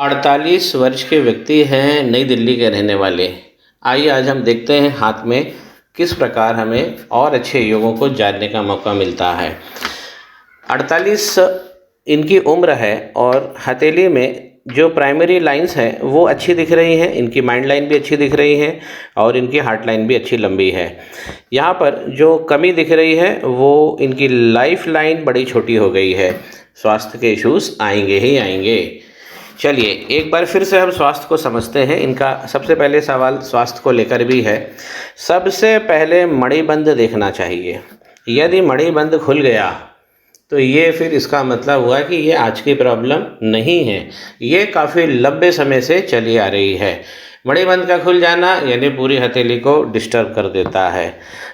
48 वर्ष के व्यक्ति हैं, नई दिल्ली के रहने वाले। आइए आज हम देखते हैं हाथ में किस प्रकार हमें और अच्छे योगों को जानने का मौका मिलता है। 48 इनकी उम्र है और हथेली में जो प्राइमरी लाइंस हैं वो अच्छी दिख रही हैं, इनकी माइंड लाइन भी अच्छी दिख रही है और इनकी हार्ट लाइन भी अच्छी लंबी है। यहाँ पर जो कमी दिख रही है वो इनकी लाइफ लाइन बड़ी छोटी हो गई है। स्वास्थ्य के इश्यूज़ आएंगे ही आएंगे। चलिए एक बार फिर से हम स्वास्थ्य को समझते हैं। इनका सबसे पहले सवाल स्वास्थ्य को लेकर भी है। सबसे पहले मणिबंध देखना चाहिए। यदि मणिबंध खुल गया तो ये फिर इसका मतलब हुआ कि ये आज की प्रॉब्लम नहीं है, ये काफ़ी लंबे समय से चली आ रही है। मणिबंध का खुल जाना यानी पूरी हथेली को डिस्टर्ब कर देता है।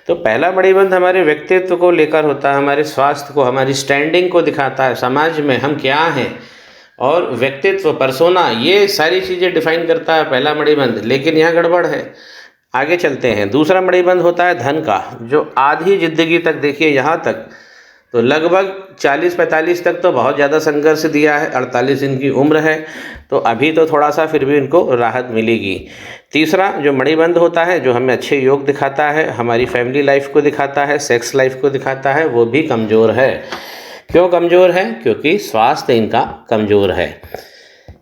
तो पहला मणिबंध हमारे व्यक्तित्व को लेकर होता है, हमारे स्वास्थ्य को, हमारी स्टैंडिंग को दिखाता है, समाज में हम क्या हैं और व्यक्तित्व, पर्सोना, ये सारी चीज़ें डिफाइन करता है पहला मणिबंध। लेकिन यहाँ गड़बड़ है, आगे चलते हैं। दूसरा मणिबंध होता है धन का, जो आधी ज़िंदगी तक देखिए यहाँ तक तो लगभग 40-45 तक तो बहुत ज़्यादा संघर्ष दिया है। 48 इनकी उम्र है तो अभी तो थोड़ा सा फिर भी इनको राहत मिलेगी। तीसरा जो मणिबंध होता है, जो हमें अच्छे योग दिखाता है, हमारी फैमिली लाइफ को दिखाता है, सेक्स लाइफ को दिखाता है, वो भी कमज़ोर है। क्यों कमज़ोर है? क्योंकि स्वास्थ्य इनका कमज़ोर है।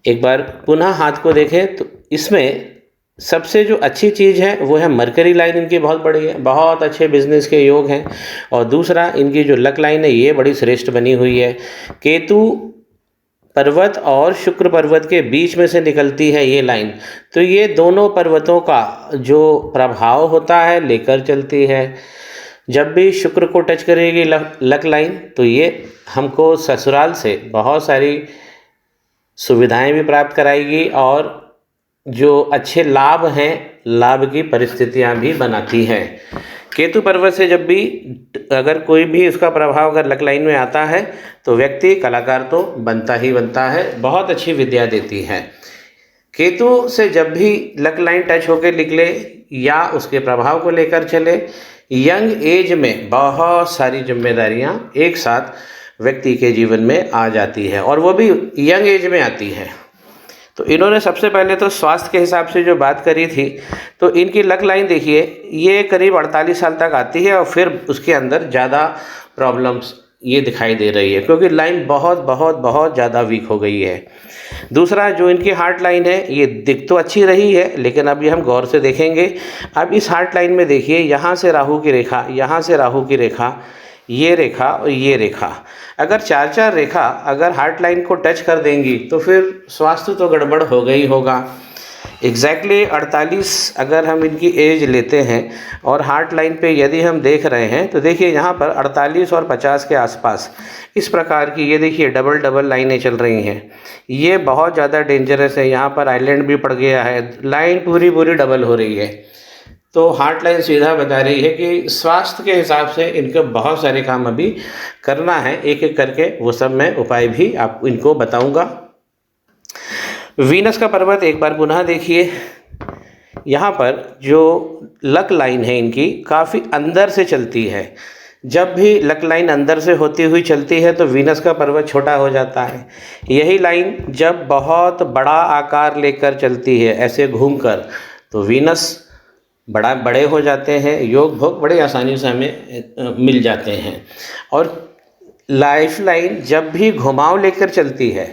एक बार पुनः हाथ को देखें तो इसमें सबसे जो अच्छी चीज़ है वो है मरकरी लाइन इनकी बहुत बड़ी है, बहुत अच्छे बिजनेस के योग हैं। और दूसरा इनकी जो लक लाइन है ये बड़ी श्रेष्ठ बनी हुई है। केतु पर्वत और शुक्र पर्वत के बीच में से निकलती है ये लाइन, तो ये दोनों पर्वतों का जो प्रभाव होता है लेकर चलती है। जब भी शुक्र को टच करेगी लक लाइन तो ये हमको ससुराल से बहुत सारी सुविधाएं भी प्राप्त कराएगी और जो अच्छे लाभ हैं, लाभ की परिस्थितियां भी बनाती हैं। केतु पर्वत से जब भी अगर कोई भी इसका प्रभाव अगर लक लाइन में आता है तो व्यक्ति कलाकार तो बनता ही बनता है, बहुत अच्छी विद्या देती है। केतु से जब भी लक लाइन टच होकर निकले या उसके प्रभाव को लेकर चले, यंग एज में बहुत सारी जिम्मेदारियां एक साथ व्यक्ति के जीवन में आ जाती है और वो भी यंग एज में आती है। तो इन्होंने सबसे पहले तो स्वास्थ्य के हिसाब से जो बात करी थी, तो इनकी लक लाइन देखिए ये करीब 48 साल तक आती है और फिर उसके अंदर ज़्यादा प्रॉब्लम्स ये दिखाई दे रही है क्योंकि लाइन बहुत बहुत बहुत ज़्यादा वीक हो गई है। दूसरा जो इनकी हार्ट लाइन है ये दिख तो अच्छी रही है लेकिन अब ये हम गौर से देखेंगे। अब इस हार्ट लाइन में देखिए यहाँ से राहु की रेखा, यहाँ से राहु की रेखा, ये रेखा और ये रेखा, अगर 4-4 रेखा अगर हार्ट लाइन को टच कर देंगी तो फिर स्वास्थ्य तो गड़बड़ हो गई होगा। एग्जैक्टली 48 अगर हम इनकी एज लेते हैं और हार्ट लाइन पे यदि हम देख रहे हैं तो देखिए यहाँ पर 48 और 50 के आसपास इस प्रकार की ये देखिए डबल डबल लाइनें चल रही हैं। ये बहुत ज़्यादा डेंजरस है। यहाँ पर आइलैंड भी पड़ गया है, लाइन पूरी पूरी डबल हो रही है। तो हार्ट लाइन सीधा बता रही है कि स्वास्थ्य के हिसाब से इनको बहुत सारे काम अभी करना है, एक एक करके वो सब मैं उपाय भी आप इनको बताऊंगा। वीनस का पर्वत एक बार पुनः देखिए। यहाँ पर जो लक लाइन है इनकी काफ़ी अंदर से चलती है। जब भी लक लाइन अंदर से होती हुई चलती है तो वीनस का पर्वत छोटा हो जाता है। यही लाइन जब बहुत बड़ा आकार लेकर चलती है ऐसे घूमकर तो वीनस बड़े हो जाते हैं, योग भोग बड़े आसानी से हमें मिल जाते हैं। और लाइफ लाइन जब भी घुमाव लेकर चलती है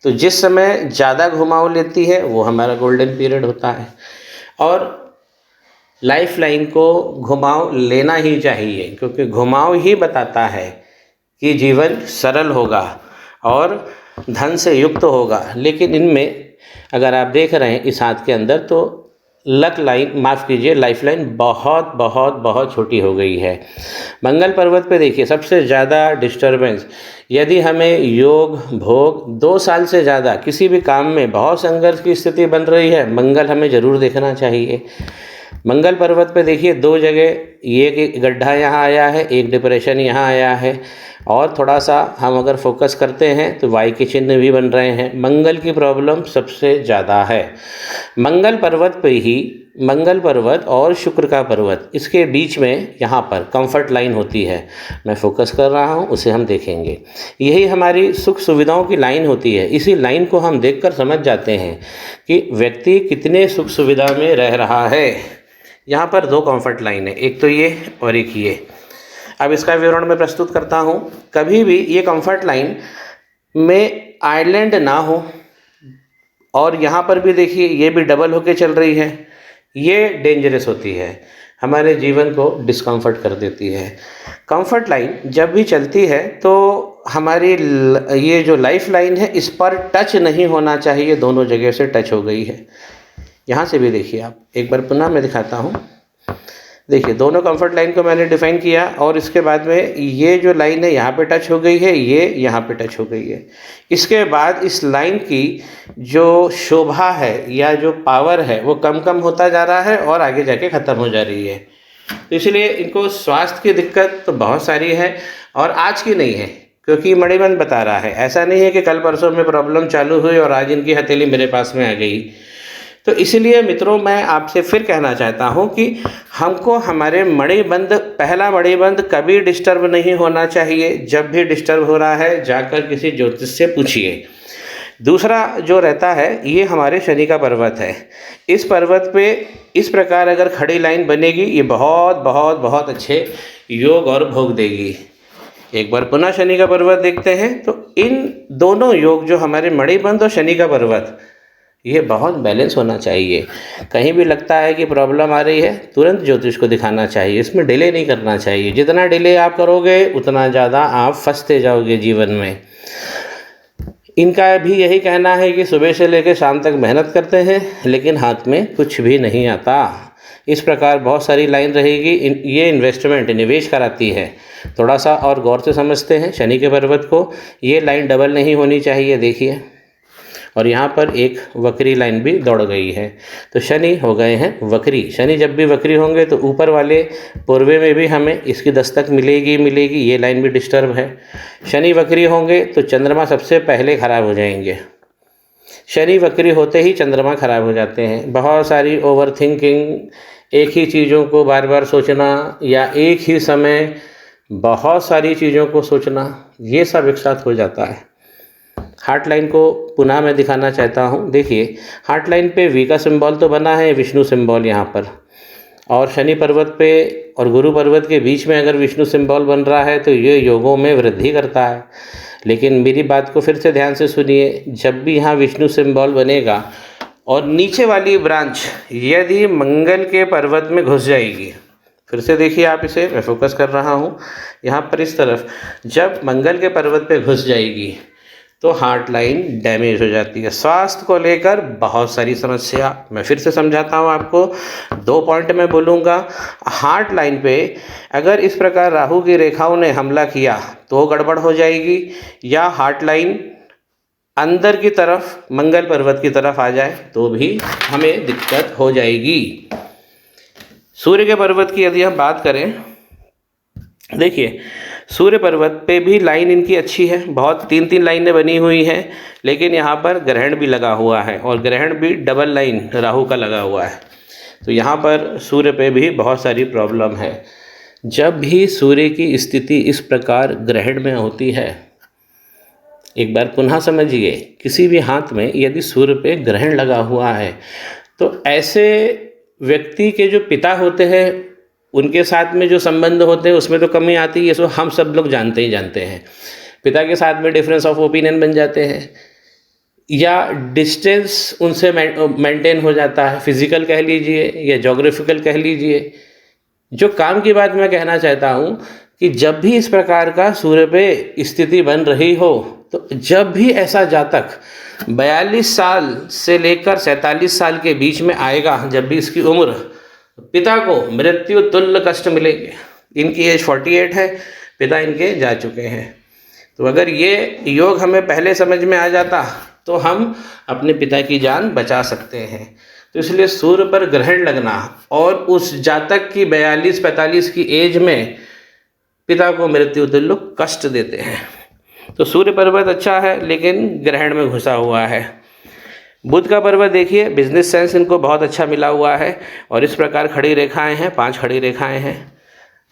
तो जिस समय ज़्यादा घुमाव लेती है वो हमारा गोल्डन पीरियड होता है और लाइफ लाइन को घुमाव लेना ही चाहिए क्योंकि घुमाव ही बताता है कि जीवन सरल होगा और धन से युक्त होगा। लेकिन इनमें अगर आप देख रहे हैं इस हाथ के अंदर तो लक लाइन, माफ़ कीजिए, लाइफ लाइन बहुत बहुत बहुत छोटी हो गई है। मंगल पर्वत पे देखिए सबसे ज़्यादा डिस्टरबेंस। यदि हमें योग भोग 2 साल से ज़्यादा किसी भी काम में बहुत संघर्ष की स्थिति बन रही है, मंगल हमें ज़रूर देखना चाहिए। मंगल पर्वत पे देखिए 2 जगह एक गड्ढा यहाँ आया है, एक डिप्रेशन यहाँ आया है और थोड़ा सा हम अगर फोकस करते हैं तो वाई के चिन्ह भी बन रहे हैं। मंगल की प्रॉब्लम सबसे ज़्यादा है। मंगल पर्वत पे ही मंगल पर्वत और शुक्र का पर्वत, इसके बीच में यहाँ पर कंफर्ट लाइन होती है। मैं फोकस कर रहा हूँ, उसे हम देखेंगे। यही हमारी सुख सुविधाओं की लाइन होती है। इसी लाइन को हम देखकर समझ जाते हैं कि व्यक्ति कितने सुख सुविधा में रह रहा है। यहाँ पर दो कंफर्ट लाइन है, एक तो ये और एक ये। अब इसका विवरण मैं प्रस्तुत करता हूँ। कभी भी ये कंफर्ट लाइन में आइलैंड ना हो, और यहाँ पर भी देखिए ये भी डबल होके चल रही है, ये डेंजरस होती है, हमारे जीवन को डिस्कम्फर्ट कर देती है। कंफर्ट लाइन जब भी चलती है तो हमारी ये जो लाइफ लाइन है इस पर टच नहीं होना चाहिए, दोनों जगह से टच हो गई है। यहाँ से भी देखिए आप, एक बार पुनः मैं दिखाता हूँ। देखिए दोनों कंफर्ट लाइन को मैंने डिफाइन किया और इसके बाद में ये जो लाइन है यहाँ पे टच हो गई है, ये यहाँ पे टच हो गई है। इसके बाद इस लाइन की जो शोभा है या जो पावर है वो कम कम होता जा रहा है और आगे जाके ख़त्म हो जा रही है। तो इसलिए इनको स्वास्थ्य की दिक्कत तो बहुत सारी है और आज की नहीं है, क्योंकि मणिबंध बता रहा है। ऐसा नहीं है कि कल परसों में प्रॉब्लम चालू हुई और आज इनकी हथेली मेरे पास में आ गई। तो इसलिए मित्रों मैं आपसे फिर कहना चाहता हूं कि हमको हमारे मणिबंध, पहला मणिबंध कभी डिस्टर्ब नहीं होना चाहिए। जब भी डिस्टर्ब हो रहा है जाकर किसी ज्योतिष से पूछिए। दूसरा जो रहता है ये हमारे शनि का पर्वत है। इस पर्वत पे इस प्रकार अगर खड़ी लाइन बनेगी ये बहुत बहुत बहुत अच्छे योग और भोग देगी। एक बार पुनः शनि का पर्वत देखते हैं तो इन दोनों योग जो हमारे मणिबंध और शनि का पर्वत, ये बहुत बैलेंस होना चाहिए। कहीं भी लगता है कि प्रॉब्लम आ रही है तुरंत ज्योतिष को दिखाना चाहिए, इसमें डिले नहीं करना चाहिए। जितना डिले आप करोगे उतना ज़्यादा आप फंसते जाओगे जीवन में। इनका भी यही कहना है कि सुबह से लेकर शाम तक मेहनत करते हैं लेकिन हाथ में कुछ भी नहीं आता। इस प्रकार बहुत सारी लाइन रहेगी। ये इन्वेस्टमेंट, निवेश कराती है। थोड़ा सा और गौर से समझते हैं शनि के पर्वत को। ये लाइन डबल नहीं होनी चाहिए, देखिए, और यहाँ पर एक वक्री लाइन भी दौड़ गई है। तो शनि हो गए हैं वक्री। शनि जब भी वक्री होंगे तो ऊपर वाले पूर्वे में भी हमें इसकी दस्तक मिलेगी। ये लाइन भी डिस्टर्ब है। शनि वक्री होंगे तो चंद्रमा सबसे पहले खराब हो जाएंगे। शनि वक्री होते ही चंद्रमा खराब हो जाते हैं। बहुत सारी ओवर थिंकिंग, एक ही चीज़ों को बार बार सोचना या एक ही समय बहुत सारी चीज़ों को सोचना, ये सब एक साथ हो जाता है। हार्ट लाइन को पुनः मैं दिखाना चाहता हूँ। देखिए हार्ट लाइन पे वी का सिंबल तो बना है, विष्णु सिंबल यहाँ पर, और शनि पर्वत पे और गुरु पर्वत के बीच में अगर विष्णु सिंबल बन रहा है तो ये योगों में वृद्धि करता है। लेकिन मेरी बात को फिर से ध्यान से सुनिए। जब भी यहाँ विष्णु सिंबल बनेगा और नीचे वाली ब्रांच यदि मंगल के पर्वत में घुस जाएगी, फिर से देखिए आप इसे, मैं फोकस कर रहा हूँ यहाँ पर इस तरफ, जब मंगल के पर्वत पे घुस जाएगी तो हार्ट लाइन डैमेज हो जाती है। स्वास्थ्य को लेकर बहुत सारी समस्या, मैं फिर से समझाता हूँ आपको, 2 पॉइंट मैं बोलूँगा। हार्ट लाइन पे अगर इस प्रकार राहु की रेखाओं ने हमला किया तो गड़बड़ हो जाएगी, या हार्ट लाइन अंदर की तरफ मंगल पर्वत की तरफ आ जाए तो भी हमें दिक्कत हो जाएगी। सूर्य के पर्वत की यदि हम बात करें, देखिए सूर्य पर्वत पे भी लाइन इनकी अच्छी है, बहुत 3-3 लाइनें बनी हुई हैं, लेकिन यहाँ पर ग्रहण भी लगा हुआ है और ग्रहण भी डबल लाइन राहु का लगा हुआ है। तो यहाँ पर सूर्य पे भी बहुत सारी प्रॉब्लम है। जब भी सूर्य की स्थिति इस प्रकार ग्रहण में होती है, एक बार पुनः समझिए, किसी भी हाथ में यदि सूर्य पे ग्रहण लगा हुआ है तो ऐसे व्यक्ति के जो पिता होते हैं उनके साथ में जो संबंध होते हैं उसमें तो कमी आती है, ये सो हम सब लोग जानते ही जानते हैं। पिता के साथ में डिफरेंस ऑफ ओपिनियन बन जाते हैं या डिस्टेंस उनसे मेंटेन हो जाता है, फिजिकल कह लीजिए या ज्योग्राफिकल कह लीजिए। जो काम की बात मैं कहना चाहता हूँ कि जब भी इस प्रकार का सूर्य पे स्थिति बन रही हो, तो जब भी ऐसा जातक 42 साल से लेकर 47 साल के बीच में आएगा, जब भी इसकी उम्र, पिता को मृत्यु तुल्य कष्ट मिलेंगे। इनकी एज 48 है, पिता इनके जा चुके हैं। तो अगर ये योग हमें पहले समझ में आ जाता तो हम अपने पिता की जान बचा सकते हैं। तो इसलिए सूर्य पर ग्रहण लगना और उस जातक की 42-45 की एज में पिता को मृत्यु तुल्य कष्ट देते हैं। तो सूर्य पर्वत अच्छा है लेकिन ग्रहण में घुसा हुआ है। बुध का पर्वत देखिए, बिजनेस सेंस इनको बहुत अच्छा मिला हुआ है और इस प्रकार खड़ी रेखाएं हैं, 5 खड़ी रेखाएं हैं।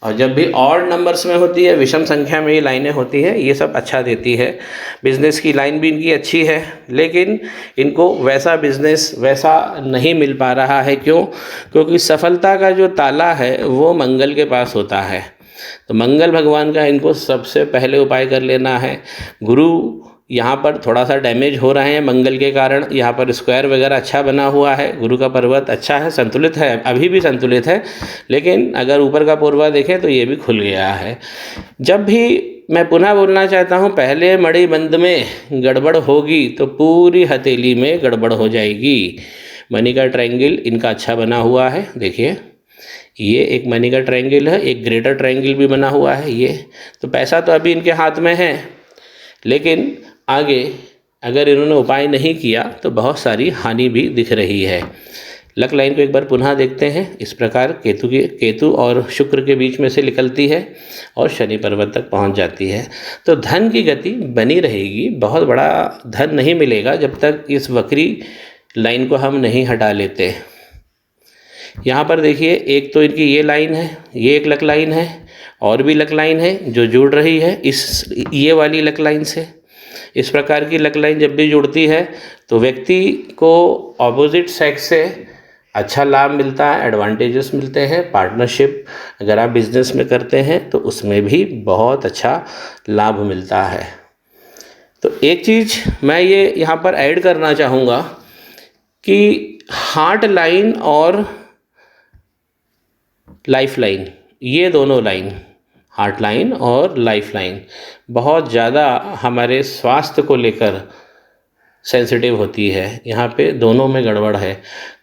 और जब भी ऑड नंबर्स में होती है, विषम संख्या में ये लाइनें होती हैं, ये सब अच्छा देती है। बिजनेस की लाइन भी इनकी अच्छी है, लेकिन इनको वैसा बिजनेस वैसा नहीं मिल पा रहा है। क्यों? क्योंकि सफलता का जो ताला है वो मंगल के पास होता है। तो मंगल भगवान का इनको सबसे पहले उपाय कर लेना है। गुरु यहाँ पर थोड़ा सा डैमेज हो रहे हैं मंगल के कारण। यहाँ पर स्क्वायर वगैरह अच्छा बना हुआ है, गुरु का पर्वत अच्छा है, संतुलित है, अभी भी संतुलित है, लेकिन अगर ऊपर का पूर्वा देखें तो ये भी खुल गया है। जब भी मैं पुनः बोलना चाहता हूँ, पहले मणि बंद में गड़बड़ होगी तो पूरी हथेली में गड़बड़ हो जाएगी। मणि का ट्रायंगल इनका अच्छा बना हुआ है, देखिए ये एक मनी का ट्रायंगल है, एक ग्रेटर ट्रायंगल भी बना हुआ है। ये तो पैसा तो अभी इनके हाथ में है, लेकिन आगे अगर इन्होंने उपाय नहीं किया तो बहुत सारी हानि भी दिख रही है। लक लाइन को एक बार पुनः देखते हैं। इस प्रकार केतु और शुक्र के बीच में से निकलती है और शनि पर्वत तक पहुंच जाती है। तो धन की गति बनी रहेगी, बहुत बड़ा धन नहीं मिलेगा जब तक इस वक्री लाइन को हम नहीं हटा लेते। यहाँ पर देखिए, एक तो इनकी ये लाइन है, ये एक लक लाइन है, और भी लक लाइन है जो जुड़ रही है ये वाली लक लाइन से। इस प्रकार की लक लाइन जब भी जुड़ती है तो व्यक्ति को ऑपोजिट सेक्स से अच्छा लाभ मिलता है, एडवांटेजेस मिलते हैं। पार्टनरशिप अगर आप बिजनेस में करते हैं तो उसमें भी बहुत अच्छा लाभ मिलता है। तो एक चीज़ मैं ये यहाँ पर ऐड करना चाहूँगा कि हार्ट लाइन और लाइफ लाइन, ये दोनों लाइन, हार्ट लाइन और लाइफ लाइन, बहुत ज़्यादा हमारे स्वास्थ्य को लेकर सेंसिटिव होती है। यहाँ पे दोनों में गड़बड़ है,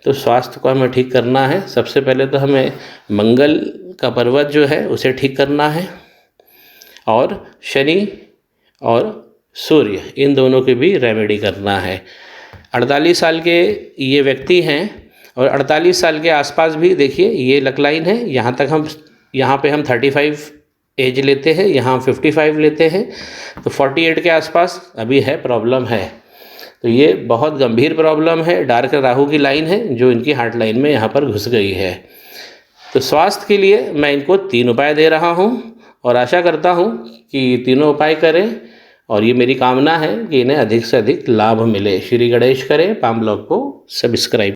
तो स्वास्थ्य को हमें ठीक करना है। सबसे पहले तो हमें मंगल का पर्वत जो है उसे ठीक करना है, और शनि और सूर्य इन दोनों की भी रेमेडी करना है। 48 साल के ये व्यक्ति हैं और 48 साल के आसपास भी देखिए ये लक लाइन है। यहाँ पे हम 35 एज लेते हैं, यहाँ 55 लेते हैं, तो 48 के आसपास अभी है, प्रॉब्लम है। तो ये बहुत गंभीर प्रॉब्लम है, डार्क राहु की लाइन है जो इनकी हार्ट लाइन में यहाँ पर घुस गई है। तो स्वास्थ्य के लिए मैं इनको 3 उपाय दे रहा हूँ और आशा करता हूँ कि तीनों उपाय करें, और ये मेरी कामना है कि इन्हें अधिक से अधिक लाभ मिले। श्री गणेश करें, पाम ब्लॉग को सब्सक्राइब